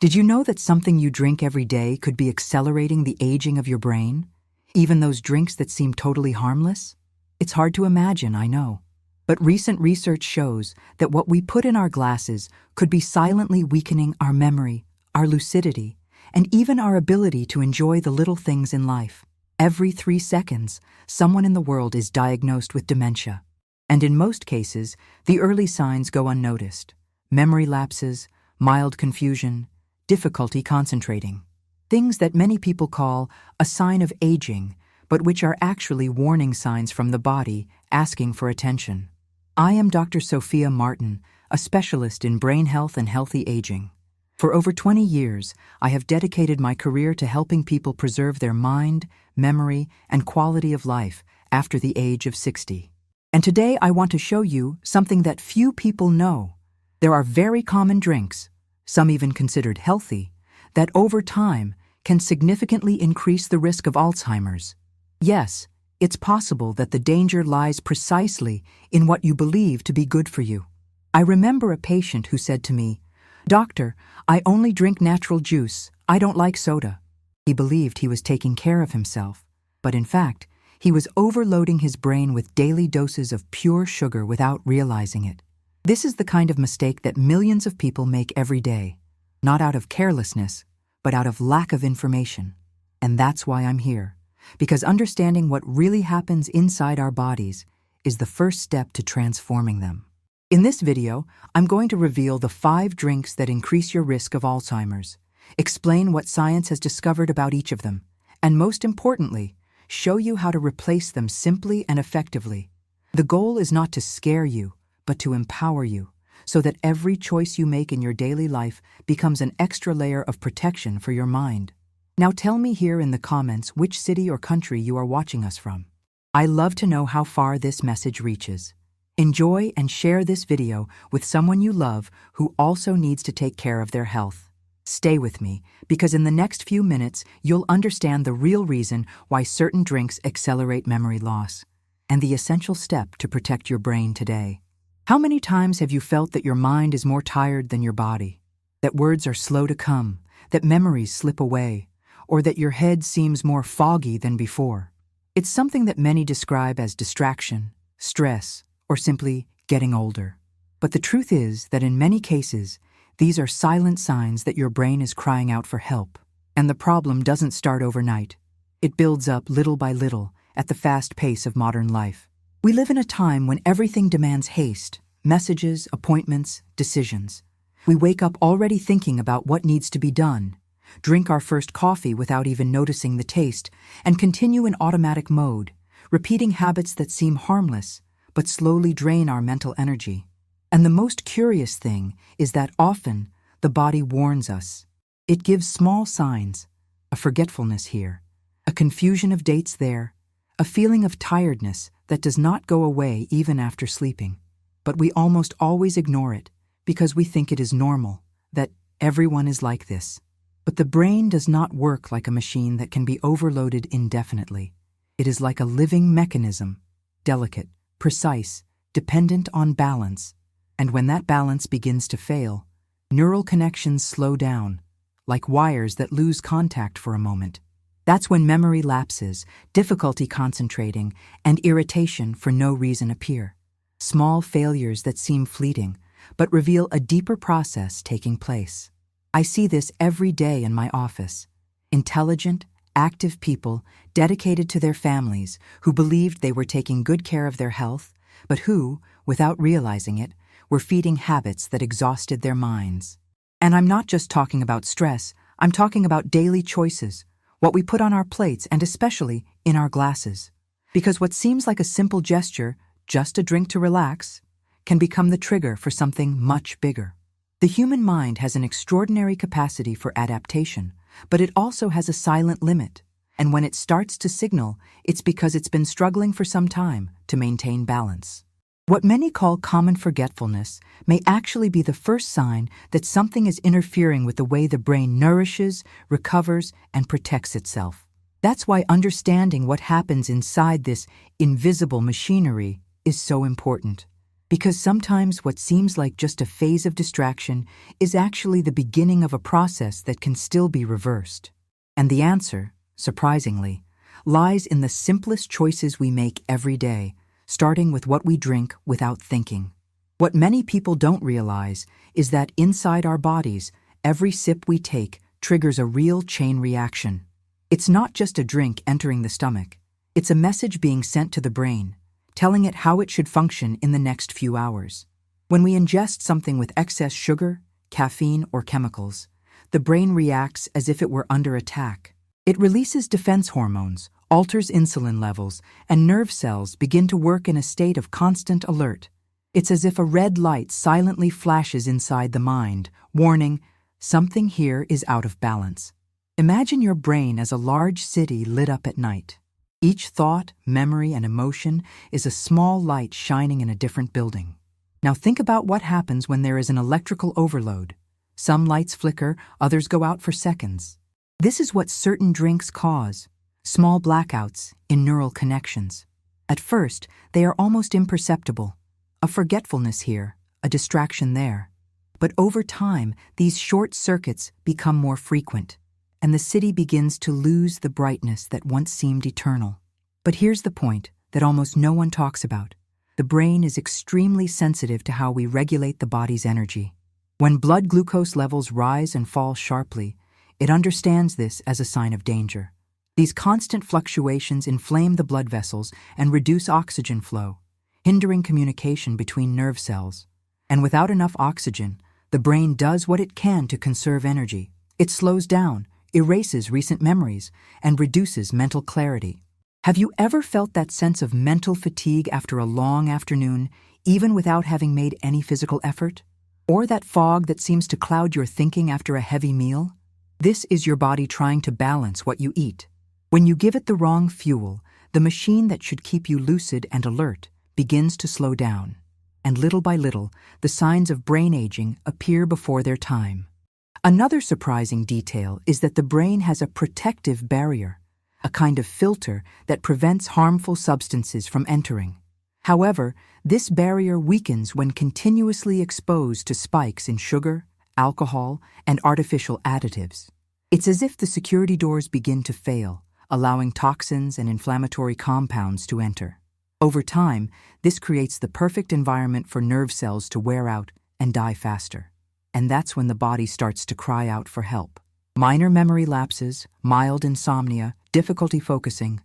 Did you know that something you drink every day could be accelerating the aging of your brain? Even those drinks that seem totally harmless? It's hard to imagine, I know. But recent research shows that what we put in our glasses could be silently weakening our memory, our lucidity, and even our ability to enjoy the little things in life. Every 3 seconds, someone in the world is diagnosed with dementia. And in most cases, the early signs go unnoticed. Memory lapses, mild confusion, difficulty concentrating. Things that many people call a sign of aging, but which are actually warning signs from the body asking for attention. I am Dr. Soffia Martin, a specialist in brain health and healthy aging. For over 20 years, I have dedicated my career to helping people preserve their mind, memory, and quality of life after the age of 60. And today I want to show you something that few people know. There are very common drinks, some even considered healthy, that over time can significantly increase the risk of Alzheimer's. Yes, it's possible that the danger lies precisely in what you believe to be good for you. I remember a patient who said to me, "Doctor, I only drink natural juice. I don't like soda." He believed he was taking care of himself, but in fact, he was overloading his brain with daily doses of pure sugar without realizing it. This is the kind of mistake that millions of people make every day, not out of carelessness, but out of lack of information. And that's why I'm here, because understanding what really happens inside our bodies is the first step to transforming them. In this video, I'm going to reveal the 5 drinks that increase your risk of Alzheimer's, explain what science has discovered about each of them, and most importantly, show you how to replace them simply and effectively. The goal is not to scare you, but to empower you, so that every choice you make in your daily life becomes an extra layer of protection for your mind. Now tell me here in the comments which city or country you are watching us from. I love to know how far this message reaches. Enjoy and share this video with someone you love who also needs to take care of their health. Stay with me, because in the next few minutes you'll understand the real reason why certain drinks accelerate memory loss, and the essential step to protect your brain today. How many times have you felt that your mind is more tired than your body? That words are slow to come, that memories slip away, or that your head seems more foggy than before? It's something that many describe as distraction, stress, or simply getting older. But the truth is that in many cases, these are silent signs that your brain is crying out for help. And the problem doesn't start overnight. It builds up little by little at the fast pace of modern life. We live in a time when everything demands haste, messages, appointments, decisions. We wake up already thinking about what needs to be done, drink our first coffee without even noticing the taste, and continue in automatic mode, repeating habits that seem harmless, but slowly drain our mental energy. And the most curious thing is that often the body warns us. It gives small signs, a forgetfulness here, a confusion of dates there, a feeling of tiredness that does not go away even after sleeping. But we almost always ignore it because we think it is normal, that everyone is like this. But the brain does not work like a machine that can be overloaded indefinitely. It is like a living mechanism, delicate, precise, dependent on balance. And when that balance begins to fail, neural connections slow down, like wires that lose contact for a moment. That's when memory lapses, difficulty concentrating, and irritation for no reason appear. Small failures that seem fleeting, but reveal a deeper process taking place. I see this every day in my office. Intelligent, active people dedicated to their families who believed they were taking good care of their health, but who, without realizing it, were feeding habits that exhausted their minds. And I'm not just talking about stress, I'm talking about daily choices, what we put on our plates and especially in our glasses. Because what seems like a simple gesture, just a drink to relax, can become the trigger for something much bigger. The human mind has an extraordinary capacity for adaptation, but it also has a silent limit. And when it starts to signal, it's because it's been struggling for some time to maintain balance. What many call common forgetfulness may actually be the first sign that something is interfering with the way the brain nourishes, recovers, and protects itself. That's why understanding what happens inside this invisible machinery is so important. Because sometimes what seems like just a phase of distraction is actually the beginning of a process that can still be reversed. And the answer, surprisingly, lies in the simplest choices we make every day, starting with what we drink without thinking. What many people don't realize is that inside our bodies, every sip we take triggers a real chain reaction. It's not just a drink entering the stomach. It's a message being sent to the brain, telling it how it should function in the next few hours. When we ingest something with excess sugar, caffeine, or chemicals, the brain reacts as if it were under attack. It releases defense hormones, alters insulin levels, and nerve cells begin to work in a state of constant alert. It's as if a red light silently flashes inside the mind, warning, something here is out of balance. Imagine your brain as a large city lit up at night. Each thought, memory, and emotion is a small light shining in a different building. Now think about what happens when there is an electrical overload. Some lights flicker, others go out for seconds. This is what certain drinks cause, small blackouts in neural connections. At first, they are almost imperceptible. A forgetfulness here, a distraction there. But over time, these short circuits become more frequent, and the city begins to lose the brightness that once seemed eternal. But here's the point that almost no one talks about. The brain is extremely sensitive to how we regulate the body's energy. When blood glucose levels rise and fall sharply, it understands this as a sign of danger. These constant fluctuations inflame the blood vessels and reduce oxygen flow, hindering communication between nerve cells. And without enough oxygen, the brain does what it can to conserve energy. It slows down, erases recent memories, and reduces mental clarity. Have you ever felt that sense of mental fatigue after a long afternoon, even without having made any physical effort? Or that fog that seems to cloud your thinking after a heavy meal? This is your body trying to balance what you eat. When you give it the wrong fuel, the machine that should keep you lucid and alert begins to slow down. And little by little, the signs of brain aging appear before their time. Another surprising detail is that the brain has a protective barrier, a kind of filter that prevents harmful substances from entering. However, this barrier weakens when continuously exposed to spikes in sugar, alcohol, and artificial additives. It's as if the security doors begin to fail, allowing toxins and inflammatory compounds to enter. Over time, this creates the perfect environment for nerve cells to wear out and die faster. And that's when the body starts to cry out for help. Minor memory lapses, mild insomnia, difficulty focusing.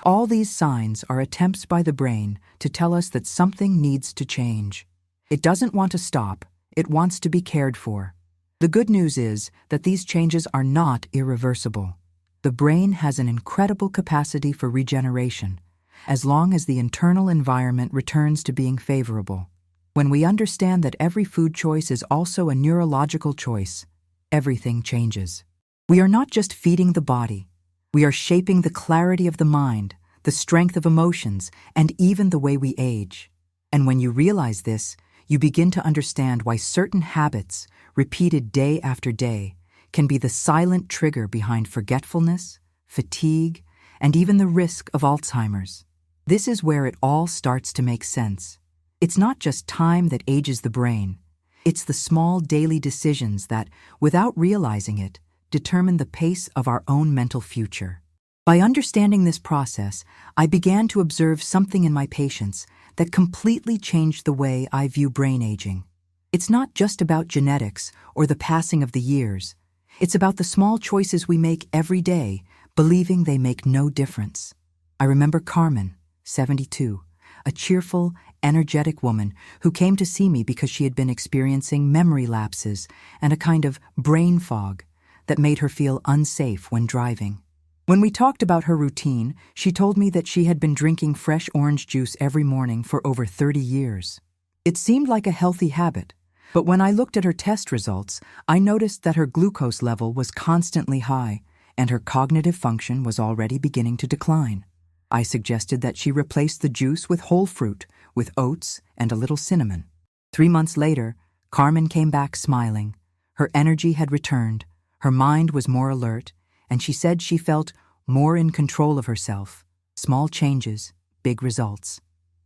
All these signs are attempts by the brain to tell us that something needs to change. It doesn't want to stop, it wants to be cared for. The good news is that these changes are not irreversible. The brain has an incredible capacity for regeneration, as long as the internal environment returns to being favorable. When we understand that every food choice is also a neurological choice, everything changes. We are not just feeding the body. We are shaping the clarity of the mind, the strength of emotions, and even the way we age. And when you realize this, you begin to understand why certain habits, repeated day after day, can be the silent trigger behind forgetfulness, fatigue, and even the risk of Alzheimer's. This is where it all starts to make sense. It's not just time that ages the brain. It's the small daily decisions that, without realizing it, determine the pace of our own mental future. By understanding this process, I began to observe something in my patients that completely changed the way I view brain aging. It's not just about genetics or the passing of the years. It's about the small choices we make every day, believing they make no difference. I remember Carmen, 72, a cheerful, energetic woman who came to see me because she had been experiencing memory lapses and a kind of brain fog that made her feel unsafe when driving. When we talked about her routine, she told me that she had been drinking fresh orange juice every morning for over 30 years. It seemed like a healthy habit, but when I looked at her test results, I noticed that her glucose level was constantly high and her cognitive function was already beginning to decline. I suggested that she replace the juice with whole fruit, with oats and a little cinnamon. 3 months later, Carmen came back smiling. Her energy had returned, her mind was more alert, and she said she felt more in control of herself. Small changes, big results.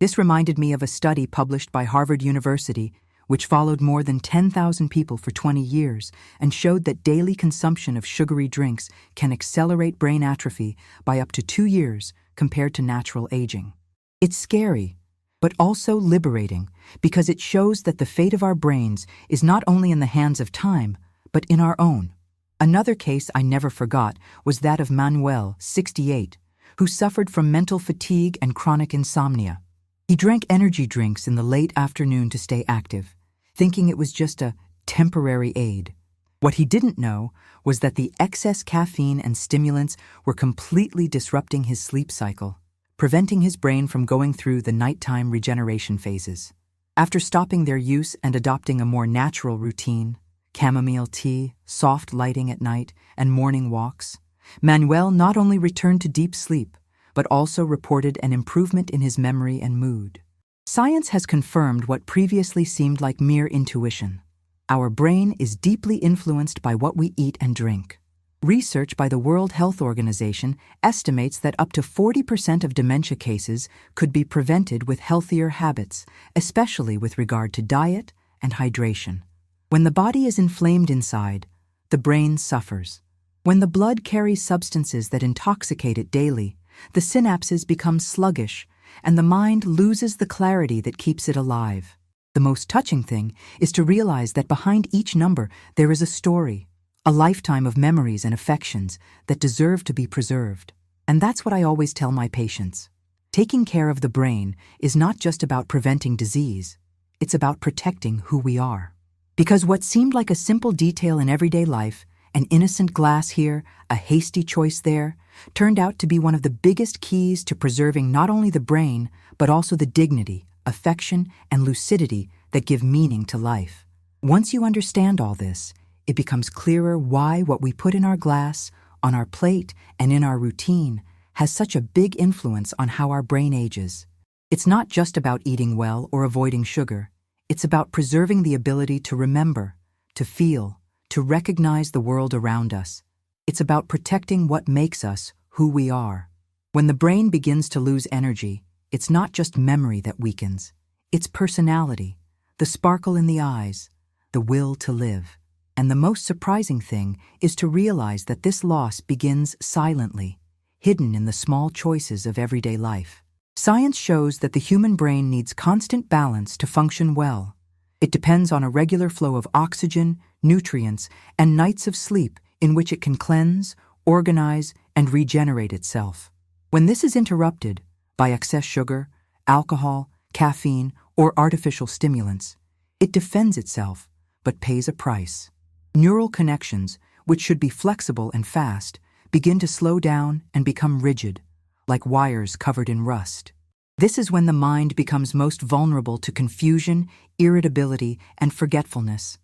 This reminded me of a study published by Harvard University, which followed more than 10,000 people for 20 years and showed that daily consumption of sugary drinks can accelerate brain atrophy by up to 2 years compared to natural aging. It's scary, but also liberating, because it shows that the fate of our brains is not only in the hands of time, but in our own. Another case I never forgot was that of Manuel, 68, who suffered from mental fatigue and chronic insomnia. He drank energy drinks in the late afternoon to stay active, thinking it was just a temporary aid. What he didn't know was that the excess caffeine and stimulants were completely disrupting his sleep cycle, preventing his brain from going through the nighttime regeneration phases. After stopping their use and adopting a more natural routine, chamomile tea, soft lighting at night, and morning walks, Manuel not only returned to deep sleep, but also reported an improvement in his memory and mood. Science has confirmed what previously seemed like mere intuition. Our brain is deeply influenced by what we eat and drink. Research by the World Health Organization estimates that up to 40% of dementia cases could be prevented with healthier habits, especially with regard to diet and hydration. When the body is inflamed inside, the brain suffers. When the blood carries substances that intoxicate it daily, the synapses become sluggish, and the mind loses the clarity that keeps it alive. The most touching thing is to realize that behind each number there is a story, a lifetime of memories and affections that deserve to be preserved. And that's what I always tell my patients. Taking care of the brain is not just about preventing disease, it's about protecting who we are. Because what seemed like a simple detail in everyday life, an innocent glass here, a hasty choice there, turned out to be one of the biggest keys to preserving not only the brain, but also the dignity, affection, and lucidity that give meaning to life. Once you understand all this, it becomes clearer why what we put in our glass, on our plate, and in our routine has such a big influence on how our brain ages. It's not just about eating well or avoiding sugar. It's about preserving the ability to remember, to feel, to recognize the world around us. It's about protecting what makes us who we are. When the brain begins to lose energy, it's not just memory that weakens. It's personality, the sparkle in the eyes, the will to live. And the most surprising thing is to realize that this loss begins silently, hidden in the small choices of everyday life. Science shows that the human brain needs constant balance to function well. It depends on a regular flow of oxygen, nutrients, and nights of sleep in which it can cleanse, organize, and regenerate itself. When this is interrupted by excess sugar, alcohol, caffeine, or artificial stimulants, it defends itself, but pays a price. Neural connections, which should be flexible and fast, begin to slow down and become rigid, like wires covered in rust. This is when the mind becomes most vulnerable to confusion, irritability, and forgetfulness.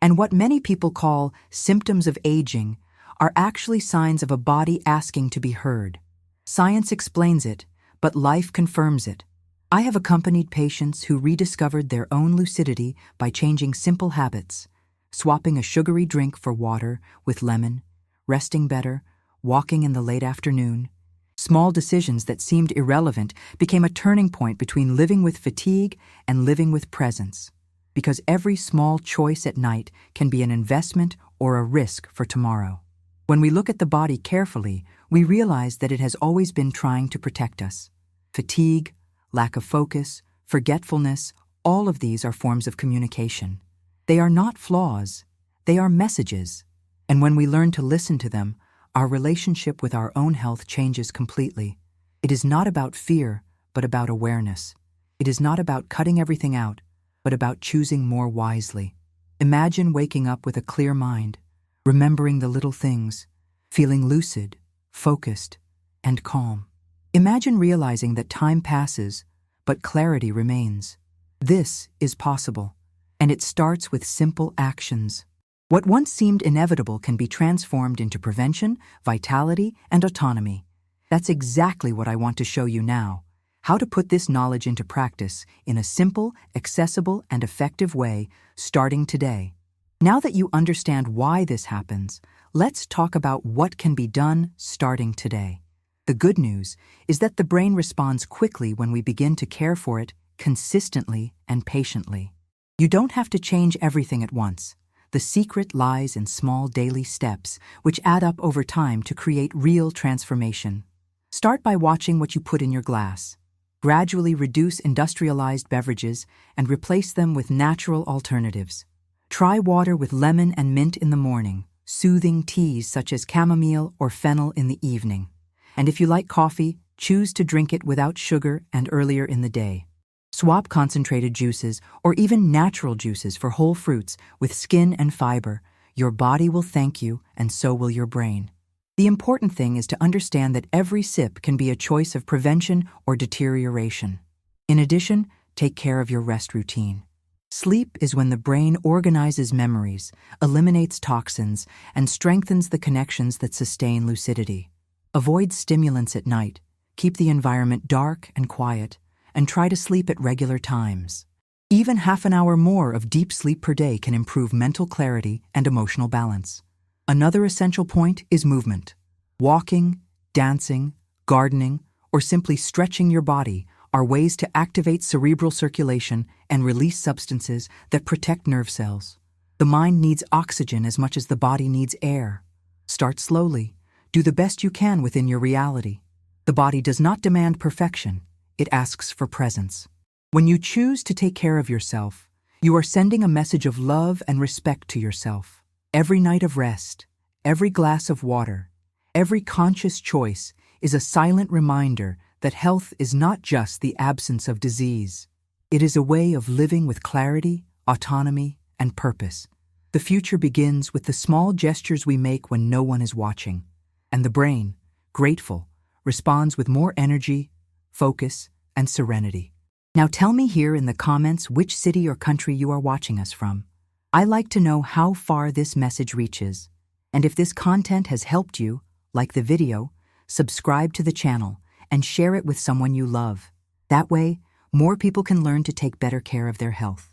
And what many people call symptoms of aging are actually signs of a body asking to be heard. Science explains it, but life confirms it. I have accompanied patients who rediscovered their own lucidity by changing simple habits, swapping a sugary drink for water with lemon, resting better, walking in the late afternoon. Small decisions that seemed irrelevant became a turning point between living with fatigue and living with presence. Because every small choice at night can be an investment or a risk for tomorrow. When we look at the body carefully, we realize that it has always been trying to protect us. Fatigue, lack of focus, forgetfulness, all of these are forms of communication. They are not flaws, they are messages. And when we learn to listen to them, our relationship with our own health changes completely. It is not about fear, but about awareness. It is not about cutting everything out, but about choosing more wisely. Imagine waking up with a clear mind, remembering the little things, feeling lucid, focused, and calm. Imagine realizing that time passes, but clarity remains. This is possible, and it starts with simple actions. What once seemed inevitable can be transformed into prevention, vitality, and autonomy. That's exactly what I want to show you now. How to put this knowledge into practice in a simple, accessible, and effective way, starting today. Now that you understand why this happens, let's talk about what can be done starting today. The good news is that the brain responds quickly when we begin to care for it consistently and patiently. You don't have to change everything at once. The secret lies in small daily steps, which add up over time to create real transformation. Start by watching what you put in your glass. Gradually reduce industrialized beverages and replace them with natural alternatives. Try water with lemon and mint in the morning, soothing teas such as chamomile or fennel in the evening. And if you like coffee, choose to drink it without sugar and earlier in the day. Swap concentrated juices or even natural juices for whole fruits with skin and fiber. Your body will thank you, and so will your brain. The important thing is to understand that every sip can be a choice of prevention or deterioration. In addition, take care of your rest routine. Sleep is when the brain organizes memories, eliminates toxins, and strengthens the connections that sustain lucidity. Avoid stimulants at night, keep the environment dark and quiet, and try to sleep at regular times. Even half an hour more of deep sleep per day can improve mental clarity and emotional balance. Another essential point is movement. Walking, dancing, gardening, or simply stretching your body are ways to activate cerebral circulation and release substances that protect nerve cells. The mind needs oxygen as much as the body needs air. Start slowly. Do the best you can within your reality. The body does not demand perfection. It asks for presence. When you choose to take care of yourself, you are sending a message of love and respect to yourself. Every night of rest, every glass of water, every conscious choice is a silent reminder that health is not just the absence of disease. It is a way of living with clarity, autonomy, and purpose. The future begins with the small gestures we make when no one is watching. And the brain, grateful, responds with more energy, focus, and serenity. Now tell me here in the comments which city or country you are watching us from. I like to know how far this message reaches. And if this content has helped you, like the video, subscribe to the channel and share it with someone you love. That way, more people can learn to take better care of their health.